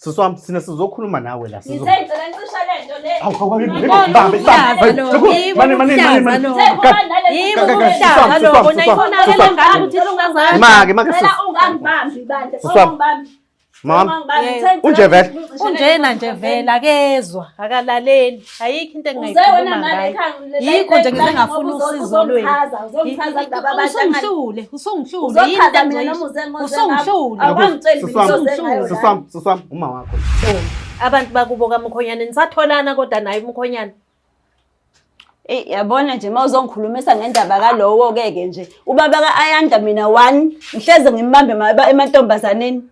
Siswami sina sizokhuluma nawe la Ngithe ngicela ngicisha lento le. Unjena nje vela kezwa akalaleli ayikho into engayikhuluma ngayo yikho nje ngize ngafuna usizo lwenu usungihlule Siswami uma wakho abantu bakubo kaMkhonyane nisatholana kodwa naye uMkhonyane yabona nje mawuzongikhulumisa ngendaba kalowo ke nje ubaba kaAyanda mina 1 ngihleze ngimbambe emantombazaneni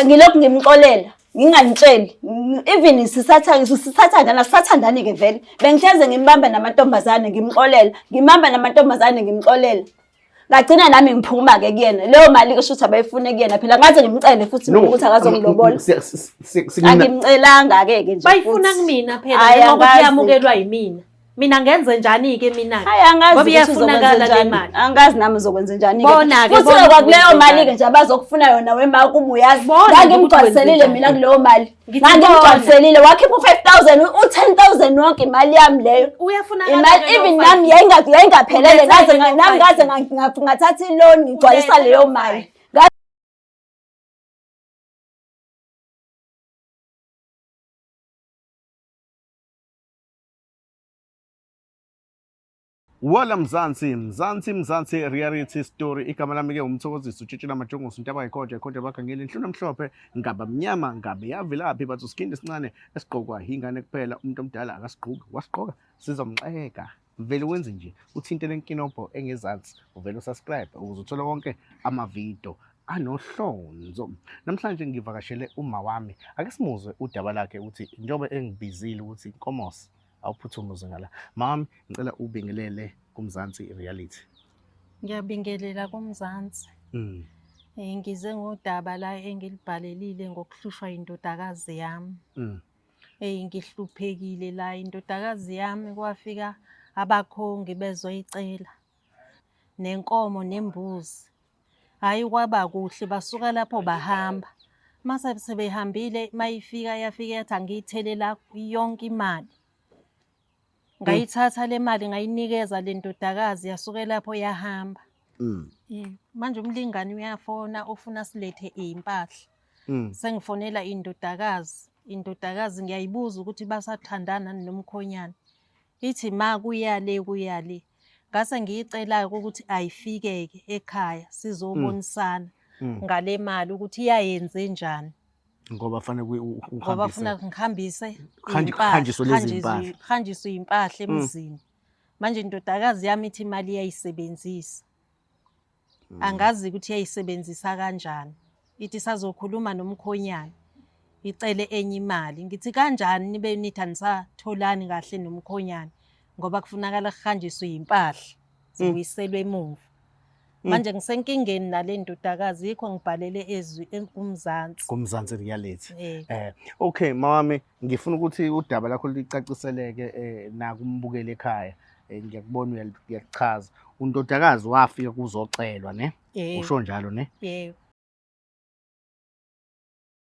ngilokhu ngimxolela nginganitsheli even sisathandani ke vele bengihleze ngimbamba namantombazane ngimxolela ngimamba namantombazane ngimxolela ngagcina nami ngiphuma ke kuyena leyo mali ke shutha bayifune kuyena phela ngaze ngimcele futhi ukuthi akazongilobola angimcelanga ke nje bayifuna kumina phela ngoba kuyamukelwa yimina mina ngenze njani ke mina ngoba iyafunakala le mali angazi nami uzokwenza njani ke futhi kwakuleyo mali ke nje abazokufuna yona wema kuba uyazi ngangimgcwaliselile mina kuleyo mali ngangimgcwaliselile wakhipha u5000 u10000 wonke imali yami leyo uyafuna imali even nami yayingaphelele ngaze ngathatha iloan ngigcwalisa leyo mali Wala Mzansi reality story igama lami ke umthokozisi utshitshela amajongosi into abayikhonja bakha ngelinhluna mhlophe ngaba mnyama ngabe yavelaphi bathi uskindi esincane esigqokwa ingane kuphela umuntu omdala akasigqoki wasigqoka sizomxeka vele wenze nje uthinte lenkinobho engezansi uvele usubscribe ukuze uthole konke amavideo anohlonzo. Namhlanje ngivakashele uma wami ake simuzwe udaba lakhe uthi njobe engibizile ukuthi inkomosi awuphuthumuze ngala. Mami ngicela ubingelele kuMzansi reality. Ngiyabingelela kuMzansi. Ngize ngodaba la engilibhalelile ngokuhlushwa indodakazi yami. Ngihluphekile la indodakazi yami kwafika abakhongi bezoyicela nenkomo nembuzi. Hayi kwaba kuhle basuka lapho bahamba. Mase sebehambile mayifika yafika yathi angiyithelela yonke imali. Ngayithatha le mali ngayinikeza le ndodakazi yasuke lapho yahamba. Manje umlingani uyafona ufuna silethe impahla. Sengifonela indodakazi ngiyayibuza ukuthi basathandana noMkhonyane. Ithi ma kuyale. Ngase ngiyicela ukuthi ayifikeke ekhaya sizobonisana ngale mali ukuthi iyayenze njani. Ngoba funa ngihambise hanjiswe impahla emzini. Manje indodakazi yami ithi imali iyayisebenzisa. Angazi ukuthi iyayisebenzisa kanjani. Ithi sazokhuluma noMkhonyane. Icele enye imali. Ngithi kanjani nibe nithi anisatholani kahle noMkhonyane ngoba kufunakala kuhanjiswe impahla zibuyiselwe emuva. Manje ngisenkingeni nale ndodakazi yikho ngibhalele ezwi kuMzansi reality. Okay mawami ngifuna ukuthi udaba lakho licaciseleke nakumbukele ekhaya. Ngiyakubona uyachaza undodakazi wafika kuzocelwa ne usho njalo ne